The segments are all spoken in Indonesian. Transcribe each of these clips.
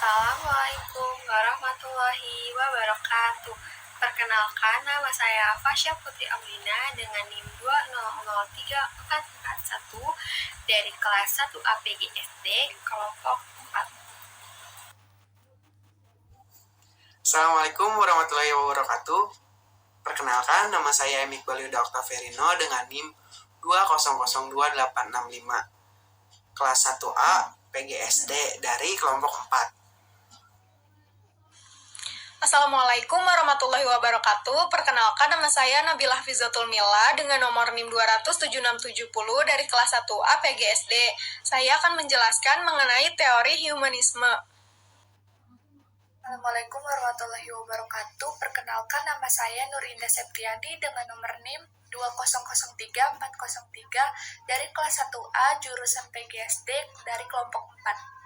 Assalamualaikum warahmatullahi wabarakatuh. Perkenalkan, nama saya Fasya Putri Amrina dengan NIM 2003441 dari kelas 1 APG SD kelompok 4. Assalamualaikum warahmatullahi wabarakatuh. Perkenalkan, nama saya Iqbal Yuda Oktaverino dengan NIM 2002865 kelas 1A PGSD dari kelompok 4. Assalamualaikum warahmatullahi wabarakatuh. Perkenalkan, nama saya Nabila Fizatul Mila dengan nomor NIM 2007670 dari kelas 1A PGSD. Saya akan menjelaskan mengenai teori humanisme. Assalamualaikum warahmatullahi wabarakatuh. Perkenalkan, nama saya Nurinda Septriani dengan nomor NIM 2003403 dari kelas 1A jurusan PGSD dari kelompok 4.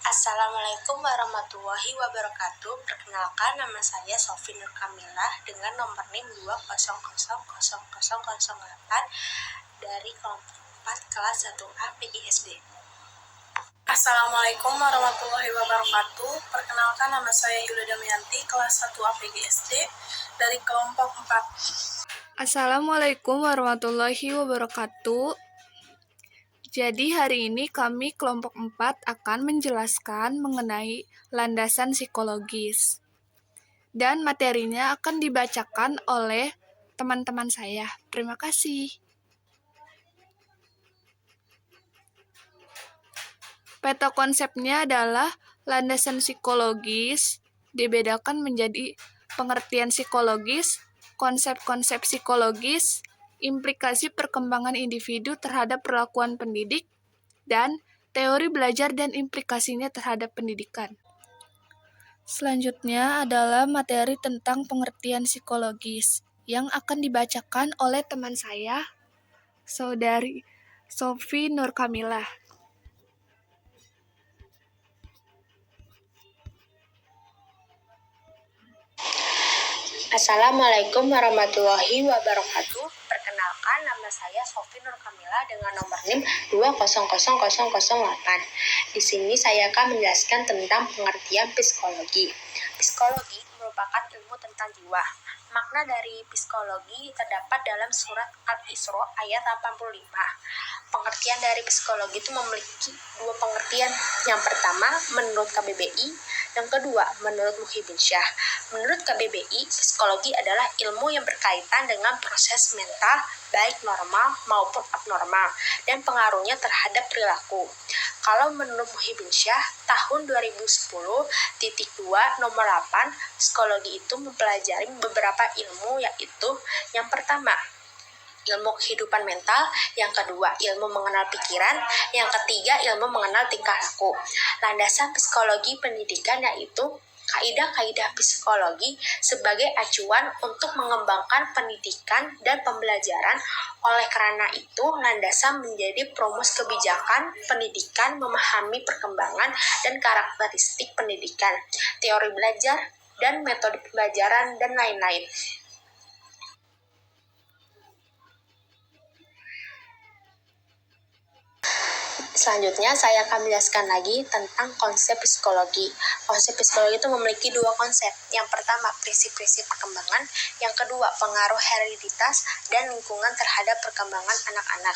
Assalamualaikum warahmatullahi wabarakatuh. Perkenalkan, nama saya Sofi Nur Kamilah dengan nomor NIM 2000008 dari kelompok 4 kelas 1A PGSD. Assalamualaikum warahmatullahi wabarakatuh. Perkenalkan, nama saya Yulia Damayanti, kelas 1A PGSD dari kelompok 4. Assalamualaikum warahmatullahi wabarakatuh. Jadi hari ini kami kelompok 4 akan menjelaskan mengenai landasan psikologis. Dan materinya akan dibacakan oleh teman-teman saya. Terima kasih. Peta konsepnya adalah landasan psikologis dibedakan menjadi pengertian psikologis, konsep-konsep psikologis, implikasi perkembangan individu terhadap perlakuan pendidik, dan teori belajar dan implikasinya terhadap pendidikan. Selanjutnya adalah materi tentang pengertian psikologis yang akan dibacakan oleh teman saya, Saudari Sofi Nur Kamilah. Assalamualaikum warahmatullahi wabarakatuh. Perkenalkan, nama saya Sofi Nur Kamila dengan nomor NIM 2000008. Di sini saya akan menjelaskan tentang pengertian psikologi. Psikologi merupakan ilmu tentang jiwa. Makna dari psikologi terdapat dalam surat Al-Isra ayat 85. Pengertian dari psikologi itu memiliki dua pengertian. Yang pertama, menurut KBBI. Yang kedua, menurut Muhyiddin Syah. Menurut KBBI, psikologi adalah ilmu yang berkaitan dengan proses mental, baik normal maupun abnormal, dan pengaruhnya terhadap perilaku. Kalau menurut Muhyiddin Syah, tahun 2010.2 nomor 8, psikologi itu mempelajari beberapa ilmu, yaitu yang pertama, ilmu kehidupan mental, yang kedua ilmu mengenal pikiran, yang ketiga ilmu mengenal tingkah laku. Landasan psikologi pendidikan yaitu kaidah-kaidah psikologi sebagai acuan untuk mengembangkan pendidikan dan pembelajaran. Oleh karena itu, landasan menjadi perumus kebijakan pendidikan, memahami perkembangan dan karakteristik pendidikan, teori belajar dan metode pembelajaran, dan lain-lain. Selanjutnya, saya akan menjelaskan lagi tentang konsep psikologi. Konsep psikologi itu memiliki dua konsep. Yang pertama, prinsip-prinsip perkembangan. Yang kedua, pengaruh hereditas dan lingkungan terhadap perkembangan anak-anak.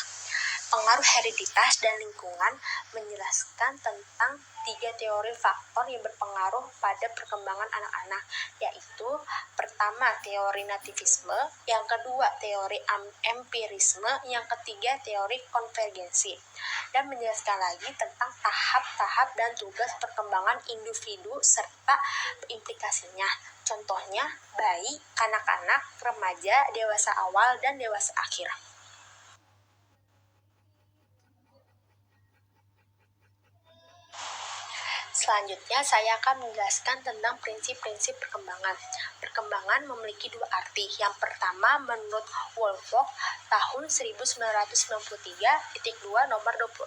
Pengaruh hereditas dan lingkungan menjelaskan tentang tiga teori faktor yang berpengaruh pada perkembangan anak-anak, yaitu pertama teori nativisme, yang kedua teori empirisme, yang ketiga teori konvergensi, dan menjelaskan lagi tentang tahap-tahap dan tugas perkembangan individu serta implikasinya. Contohnya bayi, kanak-kanak, remaja, dewasa awal, dan dewasa akhir. Selanjutnya, saya akan menjelaskan tentang prinsip-prinsip perkembangan. Perkembangan memiliki dua arti. Yang pertama, menurut Woolfolk tahun 1993, nomor 26.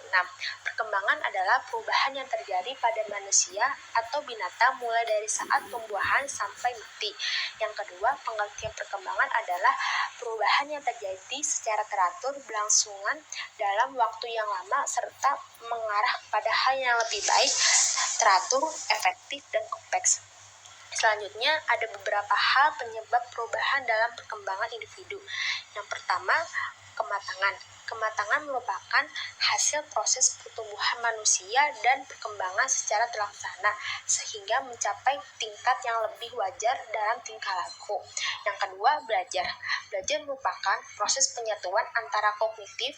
Perkembangan adalah perubahan yang terjadi pada manusia atau binatang mulai dari saat pembuahan sampai mati. Yang kedua, pengertian perkembangan adalah perubahan yang terjadi secara teratur, berlangsungan dalam waktu yang lama, serta mengarah pada hal yang lebih baik, teratur, efektif, dan kompleks. Selanjutnya, ada beberapa hal penyebab perubahan dalam perkembangan individu. Yang pertama, kematangan. Kematangan merupakan hasil proses pertumbuhan manusia dan perkembangan secara terlaksana, sehingga mencapai tingkat yang lebih wajar dalam tingkah laku. Yang kedua, belajar. Belajar merupakan proses penyatuan antara kognitif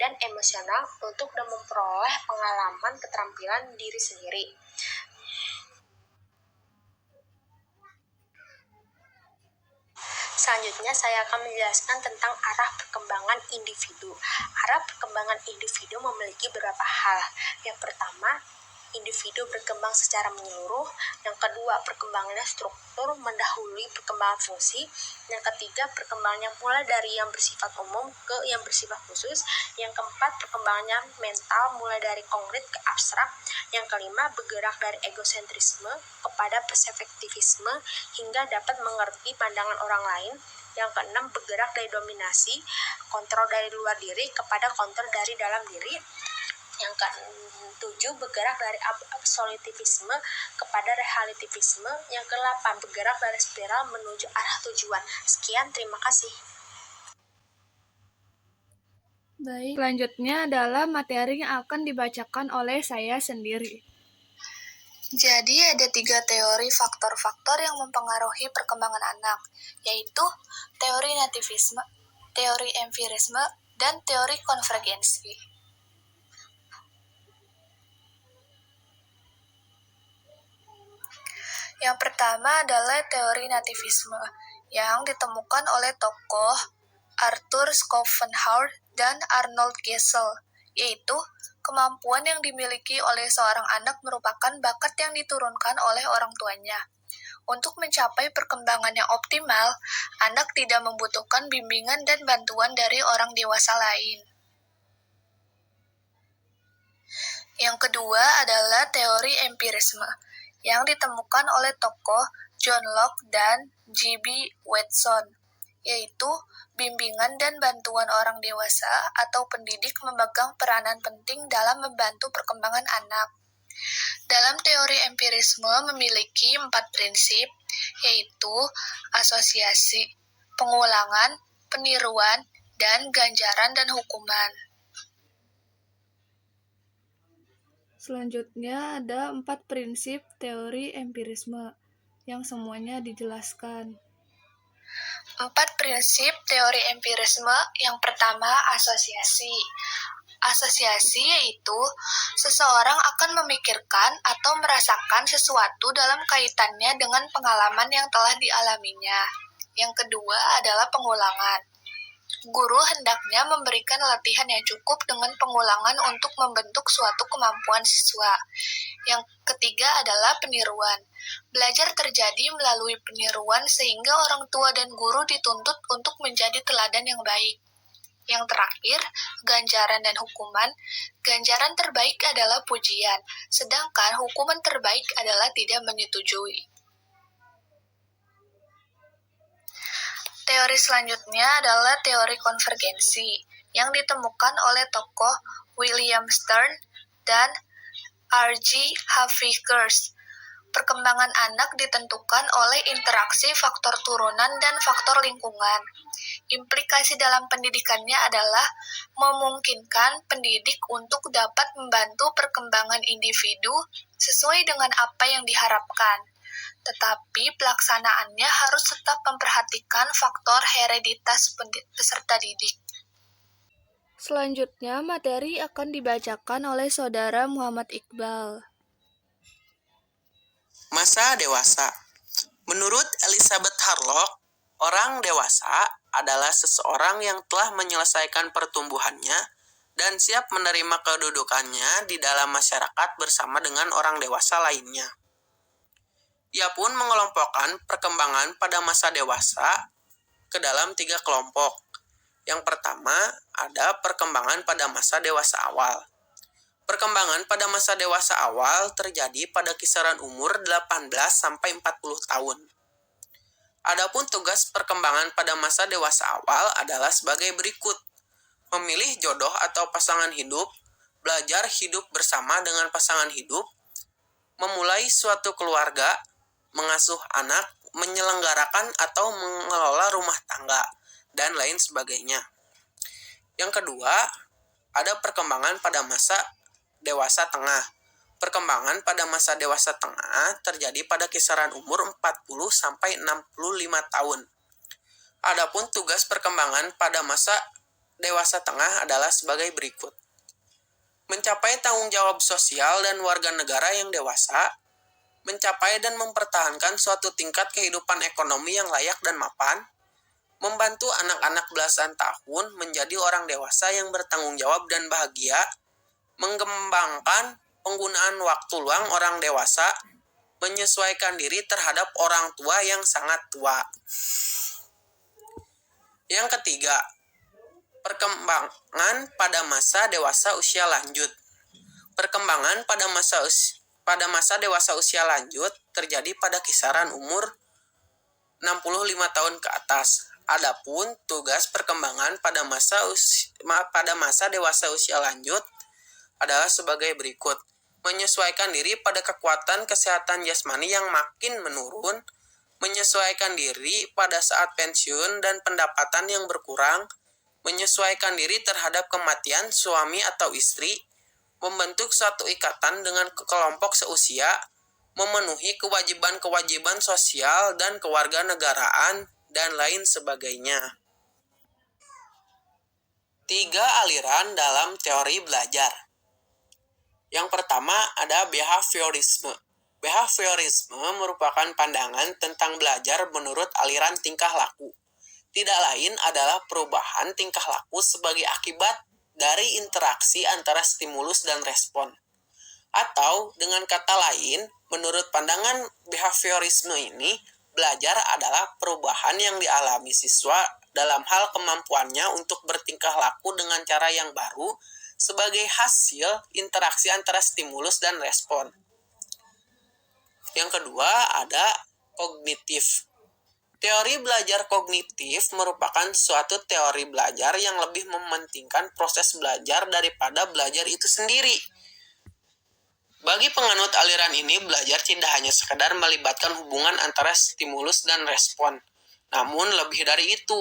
dan emosional untuk memperoleh pengalaman keterampilan diri sendiri. Selanjutnya, saya akan menjelaskan tentang arah perkembangan individu. Arah perkembangan individu memiliki beberapa hal. Yang pertama, individu berkembang secara menyeluruh. Yang kedua, perkembangannya struktur mendahului perkembangan fungsi. Yang ketiga, perkembangannya mulai dari yang bersifat umum ke yang bersifat khusus. Yang keempat, perkembangannya mental mulai dari konkret ke abstrak. Yang kelima, bergerak dari egosentrisme kepada perspektivisme hingga dapat mengerti pandangan orang lain. Yang keenam, bergerak dari dominasi, kontrol dari luar diri kepada kontrol dari dalam diri. Yang ke-7, bergerak dari absolutisme kepada relativisme. Yang ke-8, bergerak dari spiral menuju arah tujuan. Sekian, terima kasih. Baik, selanjutnya adalah materi yang akan dibacakan oleh saya sendiri. Jadi ada 3 teori faktor-faktor yang mempengaruhi perkembangan anak, yaitu teori nativisme, teori empirisme, dan teori konvergensi. Yang pertama adalah teori nativisme, yang ditemukan oleh tokoh Arthur Schopenhauer dan Arnold Gesell, yaitu kemampuan yang dimiliki oleh seorang anak merupakan bakat yang diturunkan oleh orang tuanya. Untuk mencapai perkembangan yang optimal, anak tidak membutuhkan bimbingan dan bantuan dari orang dewasa lain. Yang kedua adalah teori empirisme, yang ditemukan oleh tokoh John Locke dan G.B. Watson, yaitu bimbingan dan bantuan orang dewasa atau pendidik memegang peranan penting dalam membantu perkembangan anak. Dalam teori empirisme memiliki 4 prinsip, yaitu asosiasi, pengulangan, peniruan, dan ganjaran dan hukuman. Selanjutnya ada 4 prinsip teori empirisme yang semuanya dijelaskan. 4 prinsip teori empirisme. Yang pertama, asosiasi. Asosiasi yaitu seseorang akan memikirkan atau merasakan sesuatu dalam kaitannya dengan pengalaman yang telah dialaminya. Yang kedua adalah pengulangan. Guru hendaknya memberikan latihan yang cukup dengan pengulangan untuk membentuk suatu kemampuan siswa. Yang ketiga adalah peniruan. Belajar terjadi melalui peniruan sehingga orang tua dan guru dituntut untuk menjadi teladan yang baik. Yang terakhir, ganjaran dan hukuman. Ganjaran terbaik adalah pujian, sedangkan hukuman terbaik adalah tidak menyetujui. Teori selanjutnya adalah teori konvergensi, yang ditemukan oleh tokoh William Stern dan R.G. Havikers. Perkembangan anak ditentukan oleh interaksi faktor turunan dan faktor lingkungan. Implikasi dalam pendidikannya adalah memungkinkan pendidik untuk dapat membantu perkembangan individu sesuai dengan apa yang diharapkan. Tetapi pelaksanaannya harus tetap memperhatikan faktor hereditas peserta didik. Selanjutnya, materi akan dibacakan oleh Saudara Muhammad Iqbal. Masa dewasa. Menurut Elizabeth Harlock, orang dewasa adalah seseorang yang telah menyelesaikan pertumbuhannya dan siap menerima kedudukannya di dalam masyarakat bersama dengan orang dewasa lainnya. Ia pun mengelompokkan perkembangan pada masa dewasa ke dalam 3 kelompok. Yang pertama, ada perkembangan pada masa dewasa awal. Perkembangan pada masa dewasa awal terjadi pada kisaran umur 18 sampai 40 tahun. Adapun tugas perkembangan pada masa dewasa awal adalah sebagai berikut. Memilih jodoh atau pasangan hidup, belajar hidup bersama dengan pasangan hidup, memulai suatu keluarga, mengasuh anak, menyelenggarakan atau mengelola rumah tangga, dan lain sebagainya. Yang kedua, ada perkembangan pada masa dewasa tengah. Perkembangan pada masa dewasa tengah terjadi pada kisaran umur 40 sampai 65 tahun. Adapun tugas perkembangan pada masa dewasa tengah adalah sebagai berikut. Mencapai tanggung jawab sosial dan warga negara yang dewasa, mencapai dan mempertahankan suatu tingkat kehidupan ekonomi yang layak dan mapan, membantu anak-anak belasan tahun menjadi orang dewasa yang bertanggung jawab dan bahagia, mengembangkan penggunaan waktu luang orang dewasa, menyesuaikan diri terhadap orang tua yang sangat tua. Yang ketiga, perkembangan pada masa dewasa usia lanjut. Perkembangan pada masa dewasa usia lanjut terjadi pada kisaran umur 65 tahun ke atas. Adapun tugas perkembangan pada masa dewasa usia lanjut adalah sebagai berikut. Menyesuaikan diri pada kekuatan kesehatan jasmani yang makin menurun, menyesuaikan diri pada saat pensiun dan pendapatan yang berkurang, menyesuaikan diri terhadap kematian suami atau istri, membentuk suatu ikatan dengan kelompok seusia, memenuhi kewajiban-kewajiban sosial dan kewarganegaraan, dan lain sebagainya. 3 aliran dalam teori belajar. Yang pertama ada behaviorisme. Behaviorisme merupakan pandangan tentang belajar menurut aliran tingkah laku. Tidak lain adalah perubahan tingkah laku sebagai akibat dari interaksi antara stimulus dan respon. Atau dengan kata lain, menurut pandangan behaviorisme ini, belajar adalah perubahan yang dialami siswa dalam hal kemampuannya untuk bertingkah laku dengan cara yang baru sebagai hasil interaksi antara stimulus dan respon. Yang kedua ada kognitif. Teori belajar kognitif merupakan suatu teori belajar yang lebih mementingkan proses belajar daripada belajar itu sendiri. Bagi penganut aliran ini, belajar tidak hanya sekedar melibatkan hubungan antara stimulus dan respon. Namun lebih dari itu,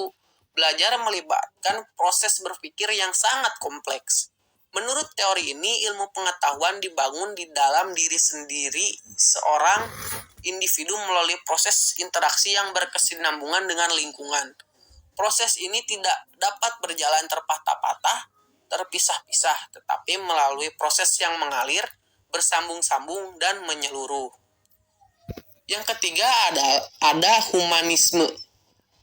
belajar melibatkan proses berpikir yang sangat kompleks. Menurut teori ini, ilmu pengetahuan dibangun di dalam diri sendiri seorang individu melalui proses interaksi yang berkesinambungan dengan lingkungan. Proses ini tidak dapat berjalan terpatah-patah, terpisah-pisah, tetapi melalui proses yang mengalir, bersambung-sambung, dan menyeluruh. Yang ketiga ada humanisme.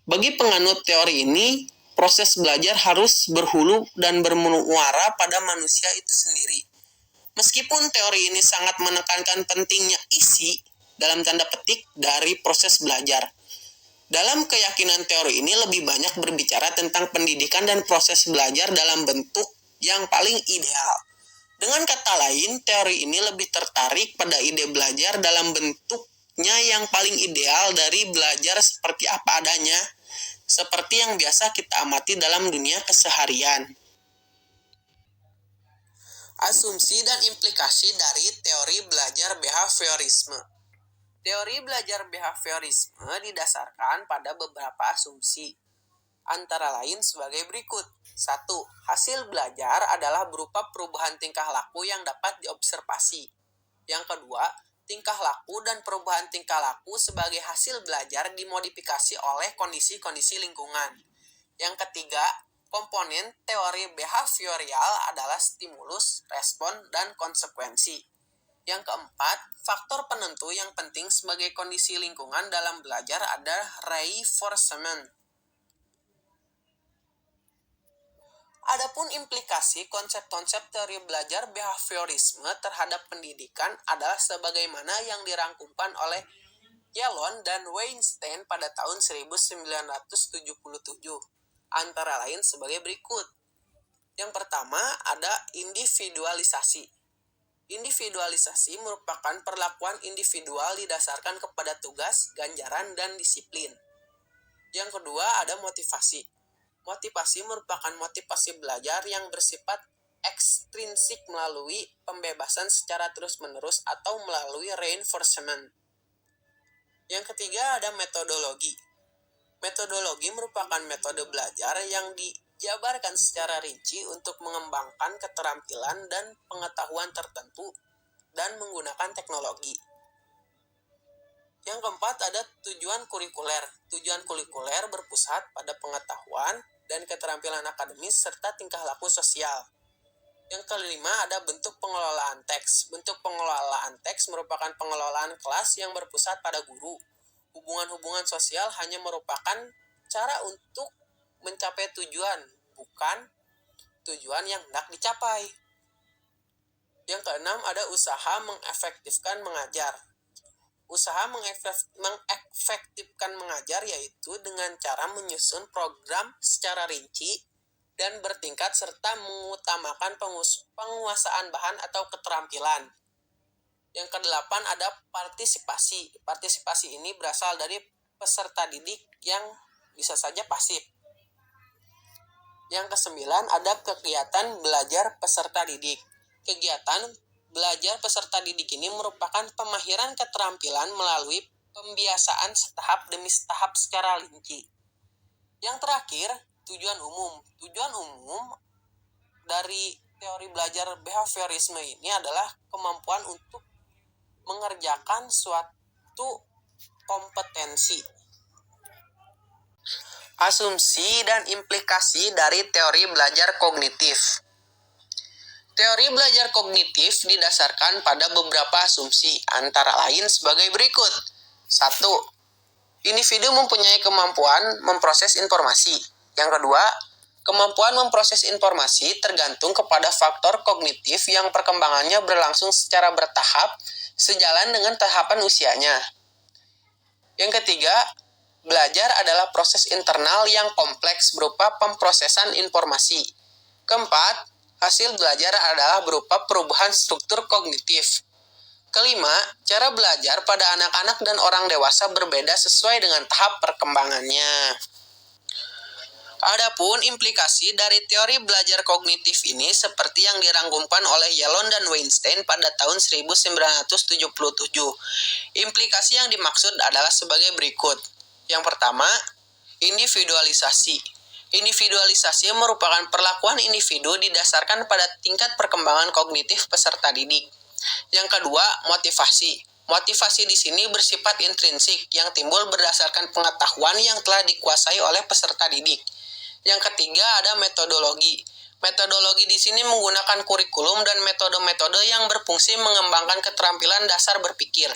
Bagi penganut teori ini, proses belajar harus berhulu dan bermuara pada manusia itu sendiri. Meskipun teori ini sangat menekankan pentingnya isi dalam tanda petik dari proses belajar. Dalam keyakinan teori ini lebih banyak berbicara tentang pendidikan dan proses belajar dalam bentuk yang paling ideal. Dengan kata lain, teori ini lebih tertarik pada ide belajar dalam bentuknya yang paling ideal dari belajar seperti apa adanya, seperti yang biasa kita amati dalam dunia keseharian. Asumsi dan implikasi dari teori belajar behaviorisme. Teori belajar behaviorisme didasarkan pada beberapa asumsi, antara lain sebagai berikut. 1. Hasil belajar adalah berupa perubahan tingkah laku yang dapat diobservasi. Yang kedua, tingkah laku dan perubahan tingkah laku sebagai hasil belajar dimodifikasi oleh kondisi-kondisi lingkungan. Yang ketiga, komponen teori behavioral adalah stimulus, respon, dan konsekuensi. Yang keempat, faktor penentu yang penting sebagai kondisi lingkungan dalam belajar adalah reinforcement. Adapun implikasi konsep-konsep teori belajar behaviorisme terhadap pendidikan adalah sebagaimana yang dirangkumkan oleh Yalon dan Weinstein pada tahun 1977, antara lain sebagai berikut. Yang pertama ada individualisasi. Individualisasi merupakan perlakuan individual didasarkan kepada tugas, ganjaran, dan disiplin. Yang kedua ada motivasi. Motivasi merupakan motivasi belajar yang bersifat ekstrinsik melalui pembebasan secara terus-menerus atau melalui reinforcement. Yang ketiga ada metodologi. Metodologi merupakan metode belajar yang dijabarkan secara rinci untuk mengembangkan keterampilan dan pengetahuan tertentu dan menggunakan teknologi. Yang keempat ada tujuan kurikuler. Tujuan kurikuler berpusat pada pengetahuan dan keterampilan akademis serta tingkah laku sosial. Yang kelima ada bentuk pengelolaan teks. Bentuk pengelolaan teks merupakan pengelolaan kelas yang berpusat pada guru. Hubungan-hubungan sosial hanya merupakan cara untuk mencapai tujuan, bukan tujuan yang hendak dicapai. Yang keenam ada usaha mengefektifkan mengajar. Usaha mengefektifkan mengajar yaitu dengan cara menyusun program secara rinci dan bertingkat serta mengutamakan penguasaan bahan atau keterampilan. Yang kedelapan ada partisipasi. Partisipasi ini berasal dari peserta didik yang bisa saja pasif. Yang kesembilan ada kegiatan belajar peserta didik. Kegiatan belajar peserta didik ini merupakan pemahiran keterampilan melalui pembiasaan setahap demi setahap secara rinci. Yang terakhir, tujuan umum. Tujuan umum dari teori belajar behaviorisme ini adalah kemampuan untuk mengerjakan suatu kompetensi. Asumsi dan implikasi dari teori belajar kognitif. Teori belajar kognitif didasarkan pada beberapa asumsi, antara lain sebagai berikut. 1. Individu mempunyai kemampuan memproses informasi. Yang kedua, kemampuan memproses informasi tergantung kepada faktor kognitif yang perkembangannya berlangsung secara bertahap sejalan dengan tahapan usianya. Yang ketiga, belajar adalah proses internal yang kompleks berupa pemprosesan informasi. Keempat, hasil belajar adalah berupa perubahan struktur kognitif. Kelima, cara belajar pada anak-anak dan orang dewasa berbeda sesuai dengan tahap perkembangannya. Adapun implikasi dari teori belajar kognitif ini seperti yang dirangkumkan oleh Yalon dan Weinstein pada tahun 1977. Implikasi yang dimaksud adalah sebagai berikut. Yang pertama, individualisasi. Individualisasi merupakan perlakuan individu didasarkan pada tingkat perkembangan kognitif peserta didik. Yang kedua, motivasi. Motivasi di sini bersifat intrinsik yang timbul berdasarkan pengetahuan yang telah dikuasai oleh peserta didik. Yang ketiga ada metodologi. Metodologi di sini menggunakan kurikulum dan metode-metode yang berfungsi mengembangkan keterampilan dasar berpikir.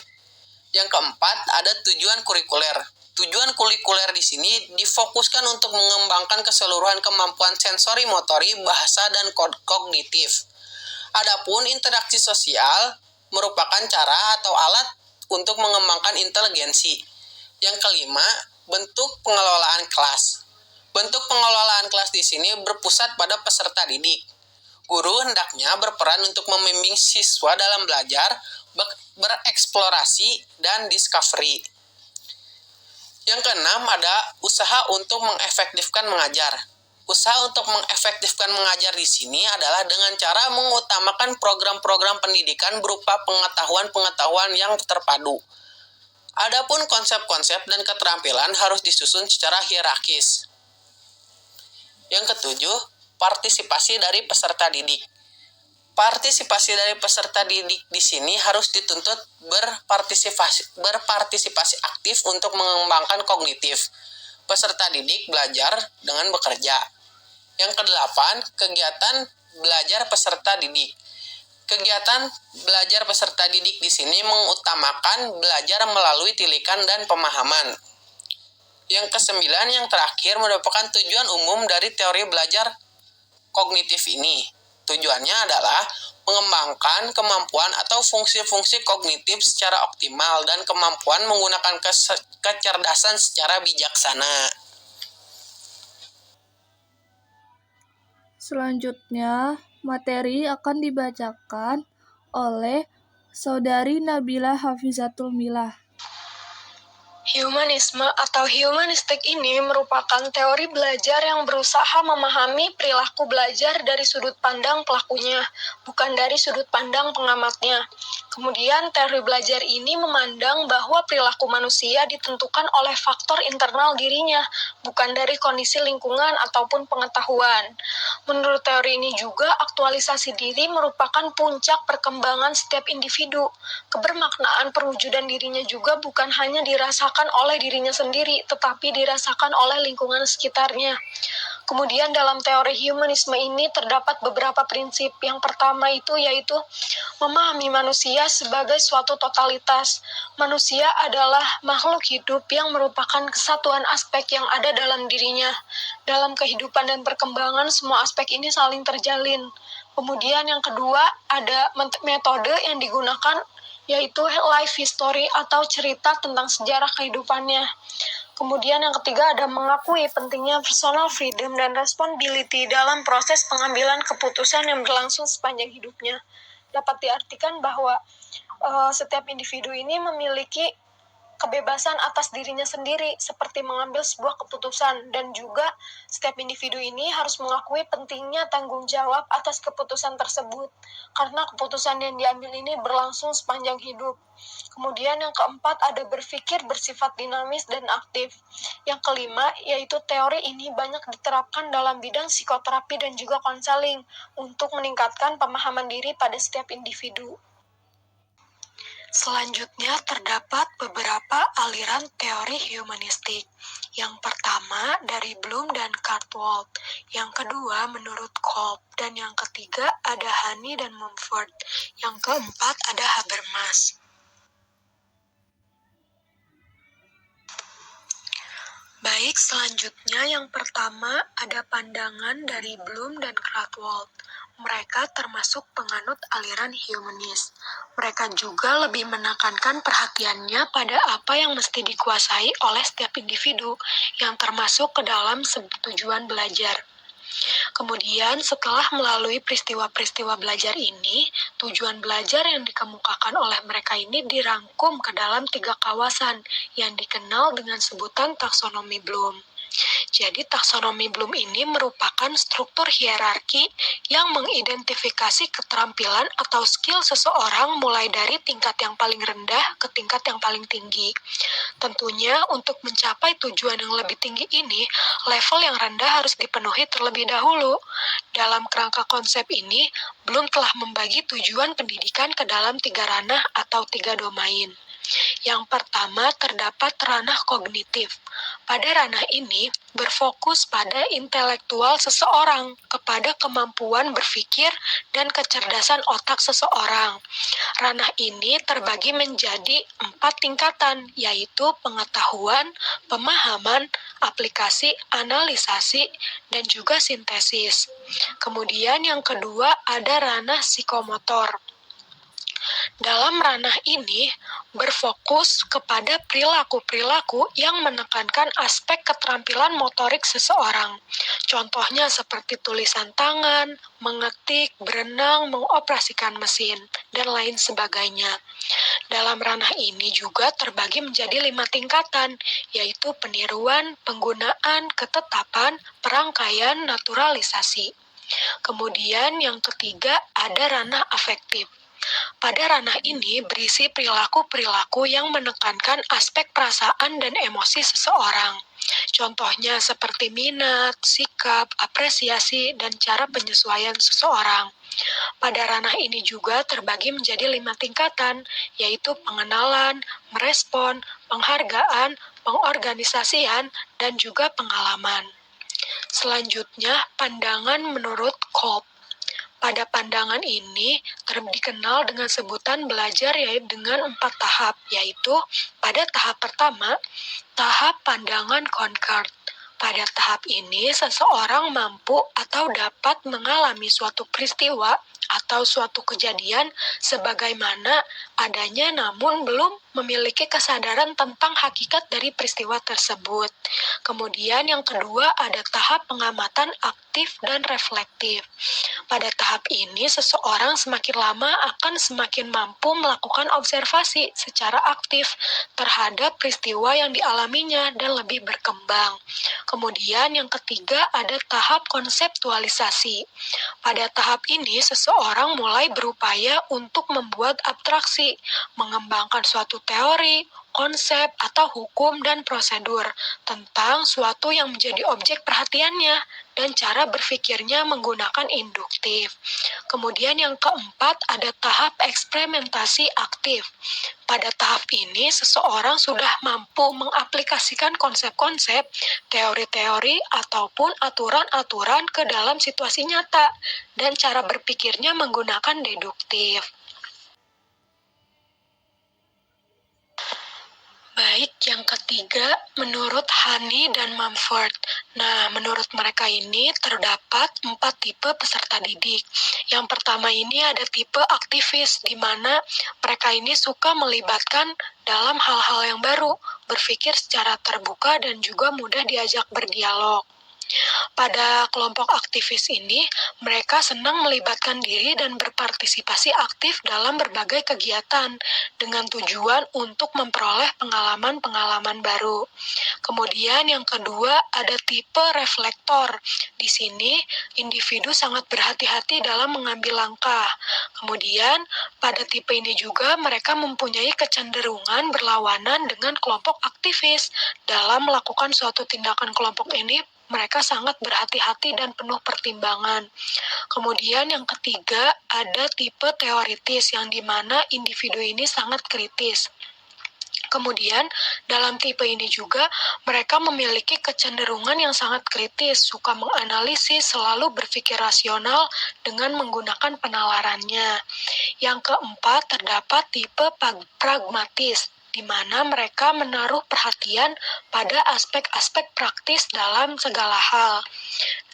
Yang keempat ada tujuan kurikuler. Tujuan kurikuler di sini difokuskan untuk mengembangkan keseluruhan kemampuan sensori motori, bahasa, dan kognitif. Adapun interaksi sosial merupakan cara atau alat untuk mengembangkan inteligensi. Yang kelima, bentuk pengelolaan kelas. Bentuk pengelolaan kelas di sini berpusat pada peserta didik. Guru hendaknya berperan untuk membimbing siswa dalam belajar, bereksplorasi, dan discovery. Yang keenam ada usaha untuk mengefektifkan mengajar. Usaha untuk mengefektifkan mengajar di sini adalah dengan cara mengutamakan program-program pendidikan berupa pengetahuan-pengetahuan yang terpadu. Adapun konsep-konsep dan keterampilan harus disusun secara hierarkis. Yang ketujuh, partisipasi dari peserta didik. Partisipasi dari peserta didik di sini harus dituntut berpartisipasi aktif untuk mengembangkan kognitif. Peserta didik belajar dengan bekerja. Yang kedelapan, kegiatan belajar peserta didik. Kegiatan belajar peserta didik di sini mengutamakan belajar melalui tilikan dan pemahaman. Yang kesembilan, yang terakhir merupakan tujuan umum dari teori belajar kognitif ini. Tujuannya adalah mengembangkan kemampuan atau fungsi-fungsi kognitif secara optimal dan kemampuan menggunakan kecerdasan secara bijaksana. Selanjutnya, materi akan dibacakan oleh Saudari Nabila Hafizatul Milah. Humanisme atau humanistik ini merupakan teori belajar yang berusaha memahami perilaku belajar dari sudut pandang pelakunya, bukan dari sudut pandang pengamatnya. Kemudian, teori belajar ini memandang bahwa perilaku manusia ditentukan oleh faktor internal dirinya, bukan dari kondisi lingkungan ataupun pengetahuan. Menurut teori ini juga, aktualisasi diri merupakan puncak perkembangan setiap individu. Kebermaknaan perwujudan dirinya juga bukan hanya dirasakan oleh dirinya sendiri, tetapi dirasakan oleh lingkungan sekitarnya. Kemudian dalam teori humanisme ini terdapat beberapa prinsip. Yang pertama itu yaitu memahami manusia sebagai suatu totalitas. Manusia adalah makhluk hidup yang merupakan kesatuan aspek yang ada dalam dirinya. Dalam kehidupan dan perkembangan, semua aspek ini saling terjalin. Kemudian yang kedua, ada metode yang digunakan yaitu life history atau cerita tentang sejarah kehidupannya. Kemudian yang ketiga ada mengakui pentingnya personal freedom dan responsibility dalam proses pengambilan keputusan yang berlangsung sepanjang hidupnya. Dapat diartikan bahwa setiap individu ini memiliki kebebasan atas dirinya sendiri seperti mengambil sebuah keputusan, dan juga setiap individu ini harus mengakui pentingnya tanggung jawab atas keputusan tersebut karena keputusan yang diambil ini berlangsung sepanjang hidup. Kemudian yang keempat ada berpikir bersifat dinamis dan aktif. Yang kelima yaitu teori ini banyak diterapkan dalam bidang psikoterapi dan juga konseling untuk meningkatkan pemahaman diri pada setiap individu. Selanjutnya terdapat beberapa aliran teori humanistik. Yang pertama dari Bloom dan Cartwright, yang kedua menurut Kolb, dan yang ketiga ada Hani dan Mumford, yang keempat ada Habermas. Baik, selanjutnya yang pertama ada pandangan dari Bloom dan Cartwright. Mereka termasuk penganut aliran humanis. Mereka juga lebih menekankan perhatiannya pada apa yang mesti dikuasai oleh setiap individu yang termasuk ke dalam tujuan belajar. Kemudian setelah melalui peristiwa-peristiwa belajar ini, tujuan belajar yang dikemukakan oleh mereka ini dirangkum ke dalam 3 kawasan yang dikenal dengan sebutan taksonomi Bloom. Jadi taksonomi Bloom ini merupakan struktur hierarki yang mengidentifikasi keterampilan atau skill seseorang mulai dari tingkat yang paling rendah ke tingkat yang paling tinggi. Tentunya untuk mencapai tujuan yang lebih tinggi ini, level yang rendah harus dipenuhi terlebih dahulu. Dalam kerangka konsep ini, Bloom telah membagi tujuan pendidikan ke dalam 3 ranah atau 3 domain. Yang pertama terdapat ranah kognitif. Pada ranah ini berfokus pada intelektual seseorang, kepada kemampuan berpikir dan kecerdasan otak seseorang. Ranah ini terbagi menjadi 4 tingkatan, yaitu pengetahuan, pemahaman, aplikasi, analisasi, dan juga sintesis. Kemudian yang kedua ada ranah psikomotor. Dalam ranah ini berfokus kepada perilaku-perilaku yang menekankan aspek keterampilan motorik seseorang. Contohnya seperti tulisan tangan, mengetik, berenang, mengoperasikan mesin, dan lain sebagainya. Dalam ranah ini juga terbagi menjadi 5 tingkatan, yaitu peniruan, penggunaan, ketetapan, perangkaian, naturalisasi. Kemudian yang ketiga ada ranah afektif. Pada ranah ini berisi perilaku-perilaku yang menekankan aspek perasaan dan emosi seseorang. Contohnya seperti minat, sikap, apresiasi, dan cara penyesuaian seseorang. Pada ranah ini juga terbagi menjadi 5 tingkatan, yaitu pengenalan, merespon, penghargaan, pengorganisasian, dan juga pengalaman. Selanjutnya, pandangan menurut Kolb. Pada pandangan ini dikenal dengan sebutan belajar yaitu dengan 4 tahap, yaitu pada tahap pertama, tahap pandangan Concord. Pada tahap ini, seseorang mampu atau dapat mengalami suatu peristiwa atau suatu kejadian sebagaimana adanya namun belum memiliki kesadaran tentang hakikat dari peristiwa tersebut. Kemudian yang kedua ada tahap pengamatan aktif dan reflektif. Pada tahap ini, seseorang semakin lama akan semakin mampu melakukan observasi secara aktif terhadap peristiwa yang dialaminya dan lebih berkembang. Kemudian yang ketiga ada tahap konseptualisasi. Pada tahap ini, seseorang mulai berupaya untuk membuat abstraksi, mengembangkan suatu teori, konsep, atau hukum dan prosedur tentang suatu yang menjadi objek perhatiannya dan cara berpikirnya menggunakan induktif. Kemudian yang keempat ada tahap eksperimentasi aktif. Pada tahap ini, seseorang sudah mampu mengaplikasikan konsep-konsep, teori-teori, ataupun aturan-aturan ke dalam situasi nyata, dan cara berpikirnya menggunakan deduktif. Baik, yang ketiga, menurut Hani dan Mumford. Nah, menurut mereka ini terdapat 4 tipe peserta didik. Yang pertama ini ada tipe aktivis, di mana mereka ini suka melibatkan dalam hal-hal yang baru, berpikir secara terbuka dan juga mudah diajak berdialog. Pada kelompok aktivis ini, mereka senang melibatkan diri dan berpartisipasi aktif dalam berbagai kegiatan dengan tujuan untuk memperoleh pengalaman-pengalaman baru. Kemudian yang kedua ada tipe reflektor. Di sini, individu sangat berhati-hati dalam mengambil langkah. Kemudian, pada tipe ini juga mereka mempunyai kecenderungan berlawanan dengan kelompok aktivis. Dalam melakukan suatu tindakan kelompok ini, mereka sangat berhati-hati dan penuh pertimbangan. Kemudian yang ketiga ada tipe teoritis yang dimana individu ini sangat kritis. Kemudian dalam tipe ini juga mereka memiliki kecenderungan yang sangat kritis, suka menganalisis, selalu berpikir rasional dengan menggunakan penalarannya. Yang keempat terdapat tipe pragmatis, di mana mereka menaruh perhatian pada aspek-aspek praktis dalam segala hal.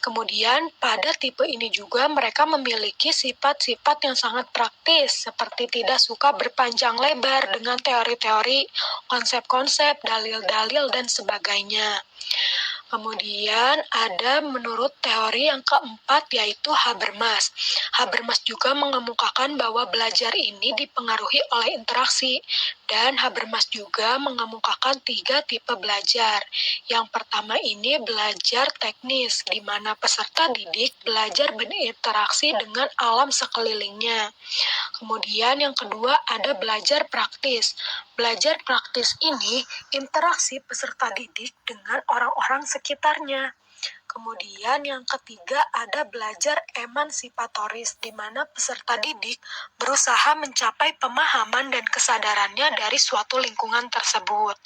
Kemudian, pada tipe ini juga mereka memiliki sifat-sifat yang sangat praktis, seperti tidak suka berpanjang lebar dengan teori-teori, konsep-konsep, dalil-dalil, dan sebagainya. Kemudian ada menurut teori yang keempat yaitu Habermas. Habermas juga mengemukakan bahwa belajar ini dipengaruhi oleh interaksi dan Habermas juga mengemukakan 3 tipe belajar. Yang pertama ini belajar teknis, di mana peserta didik belajar berinteraksi dengan alam sekelilingnya. Kemudian yang kedua ada belajar praktis. Belajar praktis ini interaksi peserta didik dengan orang-orang sekitarnya. Kemudian yang ketiga ada belajar emansipatoris, di mana peserta didik berusaha mencapai pemahaman dan kesadarannya dari suatu lingkungan tersebut.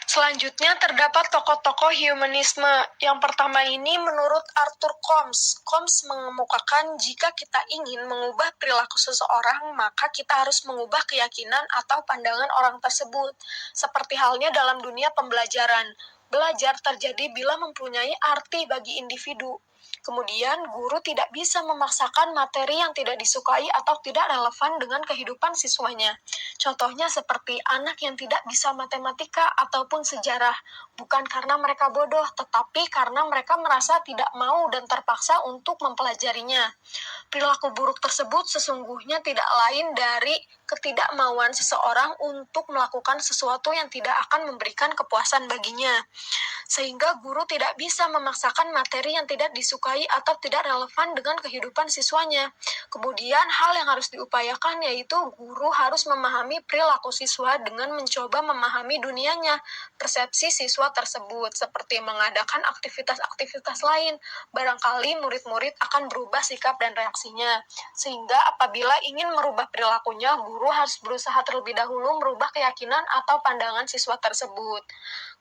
Selanjutnya terdapat tokoh-tokoh humanisme. Yang pertama ini menurut Arthur Combs. Combs mengemukakan jika kita ingin mengubah perilaku seseorang, maka kita harus mengubah keyakinan atau pandangan orang tersebut. Seperti halnya dalam dunia pembelajaran. Belajar terjadi bila mempunyai arti bagi individu. Kemudian, guru tidak bisa memaksakan materi yang tidak disukai atau tidak relevan dengan kehidupan siswanya. Contohnya seperti anak yang tidak bisa matematika ataupun sejarah, bukan karena mereka bodoh, tetapi karena mereka merasa tidak mau dan terpaksa untuk mempelajarinya. Perilaku buruk tersebut sesungguhnya tidak lain dari ketidakmauan seseorang untuk melakukan sesuatu yang tidak akan memberikan kepuasan baginya. Sehingga guru tidak bisa memaksakan materi yang tidak disukai atau tidak relevan dengan kehidupan siswanya. Kemudian hal yang harus diupayakan yaitu guru harus memahami perilaku siswa dengan mencoba memahami dunianya, persepsi siswa tersebut, seperti mengadakan aktivitas-aktivitas lain. Barangkali murid-murid akan berubah sikap dan reaksinya. Sehingga apabila ingin merubah perilakunya, guru harus berusaha terlebih dahulu merubah keyakinan atau pandangan siswa tersebut.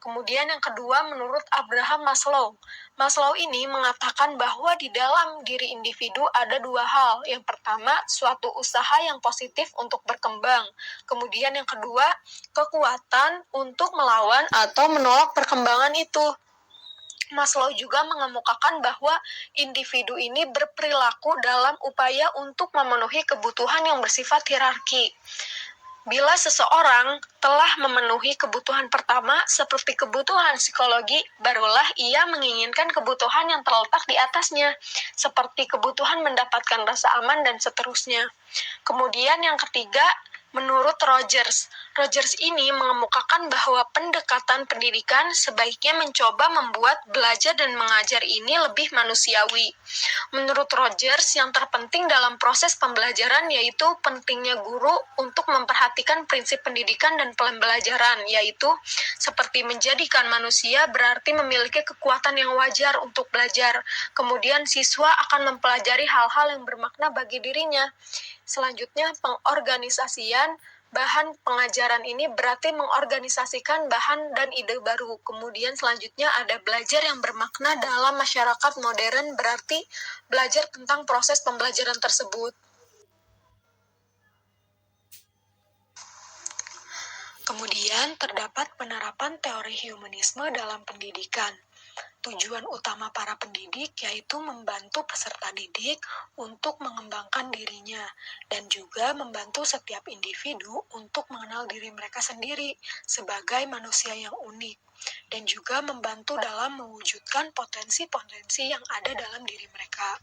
Kemudian yang kedua, menurut Abraham Maslow. Maslow ini mengatakan bahwa di dalam diri individu ada dua hal. Yang pertama, suatu usaha yang positif untuk berkembang. Kemudian yang kedua, kekuatan untuk melawan atau menolak perkembangan itu. Maslow juga mengemukakan bahwa individu ini berperilaku dalam upaya untuk memenuhi kebutuhan yang bersifat hierarki. Bila seseorang telah memenuhi kebutuhan pertama seperti kebutuhan psikologi, barulah ia menginginkan kebutuhan yang terletak di atasnya, seperti kebutuhan mendapatkan rasa aman dan seterusnya. Kemudian yang ketiga, menurut Rogers ini mengemukakan bahwa pendekatan pendidikan sebaiknya mencoba membuat belajar dan mengajar ini lebih manusiawi. Menurut Rogers, yang terpenting dalam proses pembelajaran yaitu pentingnya guru untuk memperhatikan prinsip pendidikan dan pembelajaran, yaitu seperti menjadikan manusia berarti memiliki kekuatan yang wajar untuk belajar. Kemudian siswa akan mempelajari hal-hal yang bermakna bagi dirinya. Selanjutnya, pengorganisasian bahan pengajaran ini berarti mengorganisasikan bahan dan ide baru. Kemudian selanjutnya ada belajar yang bermakna dalam masyarakat modern, berarti belajar tentang proses pembelajaran tersebut. Kemudian terdapat penerapan teori humanisme dalam pendidikan. Tujuan utama para pendidik yaitu membantu peserta didik untuk mengembangkan dirinya dan juga membantu setiap individu untuk mengenal diri mereka sendiri sebagai manusia yang unik dan juga membantu dalam mewujudkan potensi-potensi yang ada dalam diri mereka.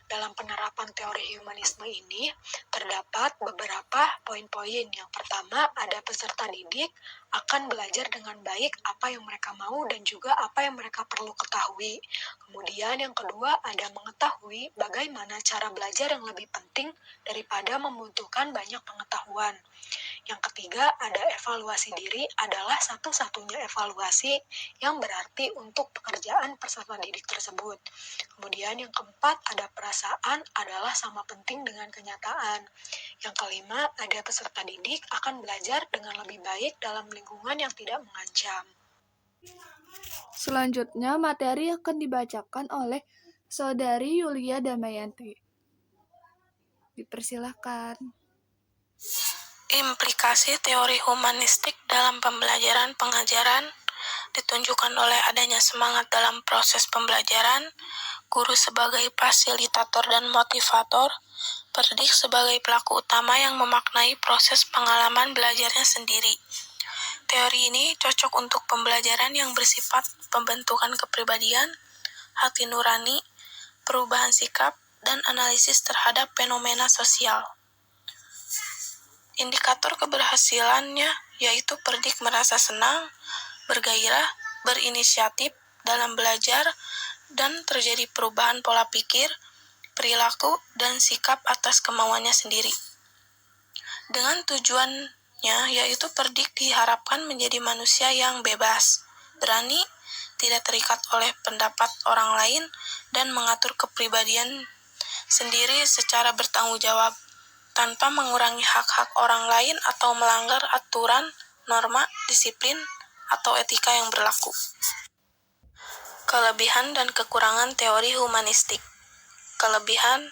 Dalam penerapan teori humanisme ini, terdapat beberapa poin-poin. Yang pertama, ada peserta didik akan belajar dengan baik apa yang mereka mau dan juga apa yang mereka perlu ketahui. Kemudian yang kedua, ada mengetahui bagaimana cara belajar yang lebih penting daripada membutuhkan banyak pengetahuan. Yang ketiga, ada evaluasi diri adalah satu-satunya evaluasi yang berarti untuk pekerjaan peserta didik tersebut. Kemudian yang keempat, ada perasaan adalah sama penting dengan kenyataan. Yang kelima, ada peserta didik akan belajar dengan lebih baik dalam lingkungan yang tidak mengancam. Selanjutnya, materi akan dibacakan oleh Saudari Yulia Damayanti. Dipersilahkan. Implikasi teori humanistik dalam pembelajaran pengajaran ditunjukkan oleh adanya semangat dalam proses pembelajaran, guru sebagai fasilitator dan motivator, pendidik sebagai pelaku utama yang memaknai proses pengalaman belajarnya sendiri. Teori ini cocok untuk pembelajaran yang bersifat pembentukan kepribadian, hati nurani, perubahan sikap, dan analisis terhadap fenomena sosial. Indikator keberhasilannya yaitu pendidik merasa senang, bergairah, berinisiatif dalam belajar, dan terjadi perubahan pola pikir, perilaku, dan sikap atas kemauannya sendiri. Dengan tujuannya yaitu pendidik diharapkan menjadi manusia yang bebas, berani, tidak terikat oleh pendapat orang lain, dan mengatur kepribadian sendiri secara bertanggung jawab, tanpa mengurangi hak-hak orang lain atau melanggar aturan, norma, disiplin, atau etika yang berlaku. Kelebihan dan kekurangan teori humanistik. Kelebihan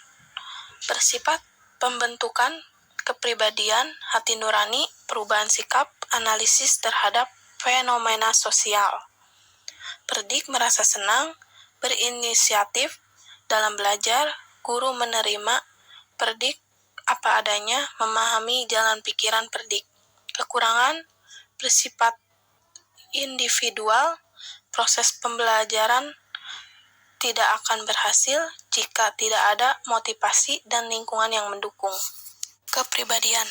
bersifat pembentukan kepribadian, hati nurani, perubahan sikap, analisis terhadap fenomena sosial. Pendidik merasa senang, berinisiatif dalam belajar, guru menerima pendidik apa adanya, memahami jalan pikiran pendidik. Kekurangan bersifat individual, proses pembelajaran tidak akan berhasil jika tidak ada motivasi dan lingkungan yang mendukung. Kepribadian.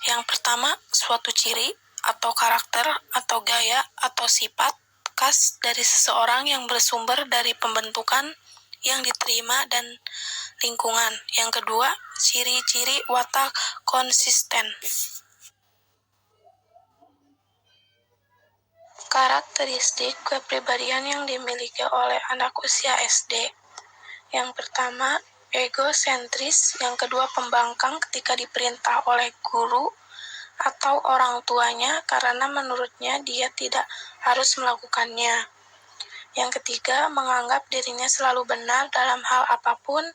Yang pertama, suatu ciri atau karakter atau gaya atau sifat khas dari seseorang yang bersumber dari pembentukan yang diterima dan lingkungan. Yang kedua, ciri-ciri watak konsisten. Karakteristik kepribadian yang dimiliki oleh anak usia SD. Yang pertama, egosentris. Yang kedua, pembangkang ketika diperintah oleh guru atau orang tuanya karena menurutnya dia tidak harus melakukannya. Yang ketiga, menganggap dirinya selalu benar dalam hal apapun.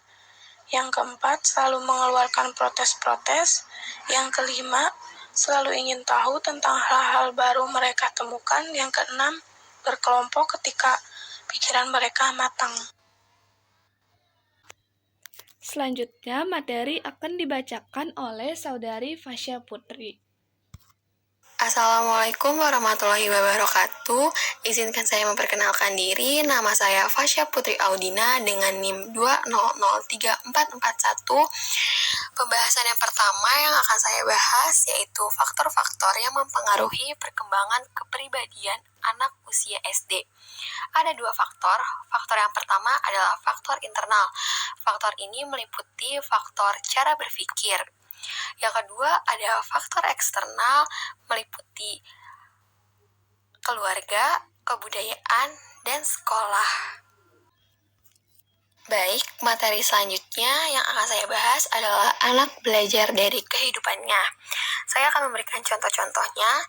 Yang keempat, selalu mengeluarkan protes-protes. Yang kelima, selalu ingin tahu tentang hal-hal baru mereka temukan. Yang keenam, berkelompok ketika pikiran mereka matang. Selanjutnya, materi akan dibacakan oleh Saudari Fasya Putri. Assalamualaikum warahmatullahi wabarakatuh. Izinkan saya memperkenalkan diri. Nama saya Fasya Putri Audina dengan NIM 2003441. Pembahasan yang pertama yang akan saya bahas yaitu faktor-faktor yang mempengaruhi perkembangan kepribadian anak usia SD. Ada dua faktor. Faktor yang pertama adalah faktor internal. Faktor ini meliputi faktor cara berpikir. Yang kedua ada faktor eksternal meliputi keluarga, kebudayaan, dan sekolah. Baik, materi selanjutnya yang akan saya bahas adalah anak belajar dari kehidupannya. Saya akan memberikan contoh-contohnya.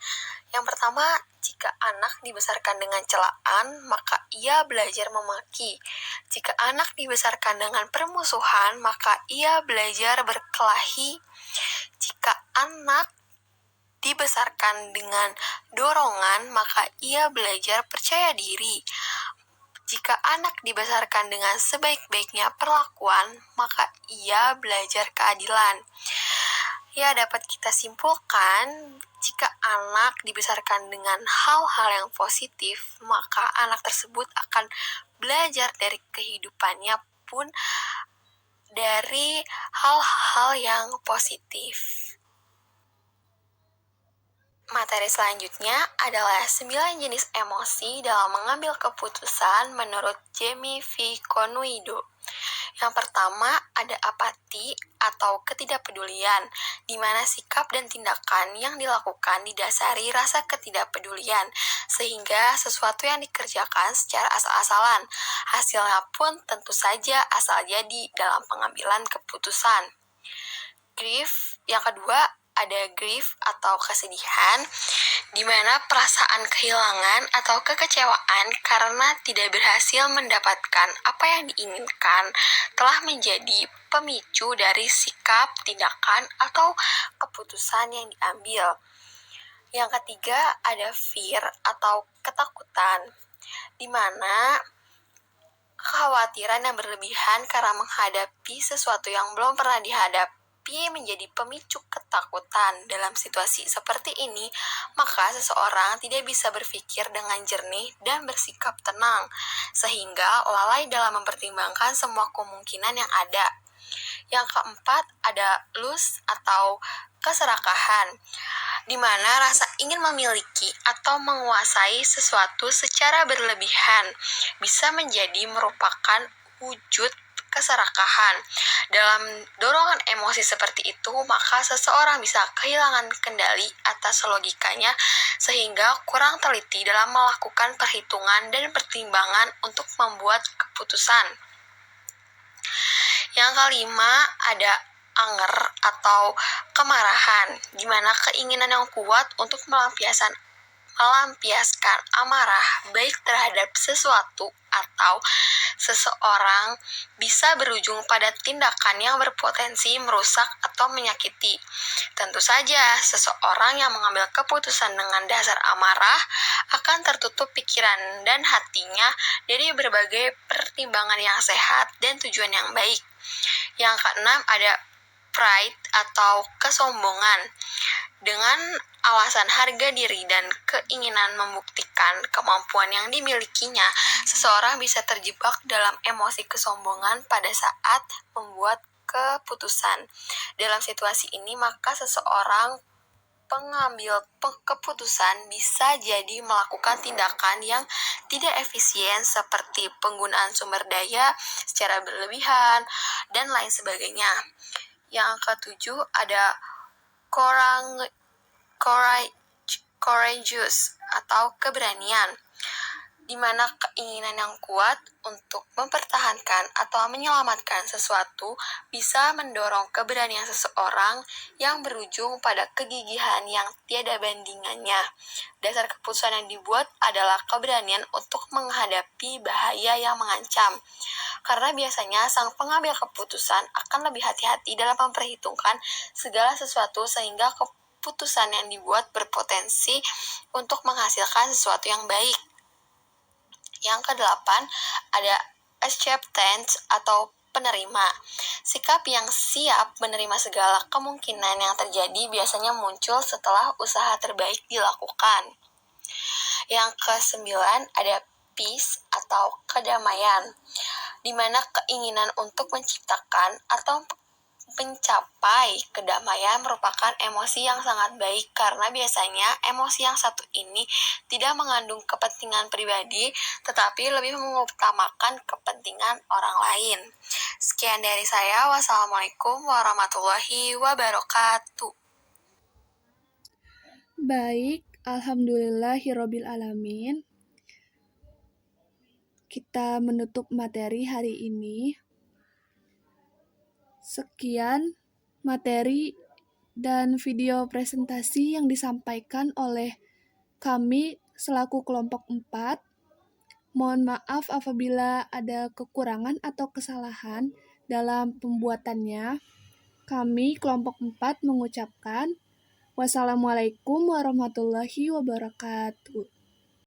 Yang pertama, jika anak dibesarkan dengan celaan, maka ia belajar memaki. Jika anak dibesarkan dengan permusuhan, maka ia belajar berkelahi. Jika anak dibesarkan dengan dorongan, maka ia belajar percaya diri. Jika anak dibesarkan dengan sebaik-baiknya perlakuan, maka ia belajar keadilan. Ya, dapat kita simpulkan, jika anak dibesarkan dengan hal-hal yang positif, maka anak tersebut akan belajar dari kehidupannya pun dari hal-hal yang positif. Materi selanjutnya adalah 9 jenis emosi dalam mengambil keputusan menurut Jamie V. Conwido. Yang pertama ada apati atau ketidakpedulian, di mana sikap dan tindakan yang dilakukan didasari rasa ketidakpedulian, sehingga sesuatu yang dikerjakan secara asal-asalan. Hasilnya pun tentu saja asal jadi dalam pengambilan keputusan. Grief, yang kedua ada grief atau kesedihan, di mana perasaan kehilangan atau kekecewaan karena tidak berhasil mendapatkan apa yang diinginkan telah menjadi pemicu dari sikap, tindakan, atau keputusan yang diambil. Yang ketiga ada fear atau ketakutan, di mana kekhawatiran yang berlebihan karena menghadapi sesuatu yang belum pernah dihadapi menjadi pemicu ketakutan. Dalam situasi seperti ini, maka seseorang tidak bisa berpikir dengan jernih dan bersikap tenang, sehingga lalai dalam mempertimbangkan semua kemungkinan yang ada. Yang keempat ada lust atau keserakahan, di mana rasa ingin memiliki atau menguasai sesuatu secara berlebihan bisa menjadi merupakan wujud keserakahan. Dalam dorongan emosi seperti itu, maka seseorang bisa kehilangan kendali atas logikanya sehingga kurang teliti dalam melakukan perhitungan dan pertimbangan untuk membuat keputusan. Yang kelima ada anger atau kemarahan, di mana keinginan yang kuat untuk melampiaskan amarah baik terhadap sesuatu atau seseorang bisa berujung pada tindakan yang berpotensi merusak atau menyakiti. Tentu saja, seseorang yang mengambil keputusan dengan dasar amarah akan tertutup pikiran dan hatinya dari berbagai pertimbangan yang sehat dan tujuan yang baik. Yang keenam ada pride atau kesombongan. Dengan alasan harga diri dan keinginan membuktikan kemampuan yang dimilikinya, seseorang bisa terjebak dalam emosi kesombongan pada saat membuat keputusan. Dalam situasi ini, maka seseorang pengambil keputusan bisa jadi melakukan tindakan yang tidak efisien seperti penggunaan sumber daya secara berlebihan dan lain sebagainya. Yang ketujuh ada courageous atau keberanian. di mana keinginan yang kuat untuk mempertahankan atau menyelamatkan sesuatu bisa mendorong keberanian seseorang yang berujung pada kegigihan yang tiada bandingannya. Dasar keputusan yang dibuat adalah keberanian untuk menghadapi bahaya yang mengancam. Karena biasanya sang pengambil keputusan akan lebih hati-hati dalam memperhitungkan segala sesuatu sehingga keputusan yang dibuat berpotensi untuk menghasilkan sesuatu yang baik. Yang kedelapan, ada acceptance atau penerima. Sikap yang siap menerima segala kemungkinan yang terjadi biasanya muncul setelah usaha terbaik dilakukan. Yang kesembilan, ada peace atau kedamaian, di mana keinginan untuk menciptakan atau mencapai kedamaian merupakan emosi yang sangat baik karena biasanya emosi yang satu ini tidak mengandung kepentingan pribadi tetapi lebih mengutamakan kepentingan orang lain. Sekian dari saya. Wassalamualaikum warahmatullahi wabarakatuh. Baik, alhamdulillahirabbil alamin. Kita menutup materi hari ini. Sekian materi dan video presentasi yang disampaikan oleh kami selaku kelompok 4. Mohon maaf apabila ada kekurangan atau kesalahan dalam pembuatannya. Kami kelompok 4 mengucapkan wassalamualaikum warahmatullahi wabarakatuh.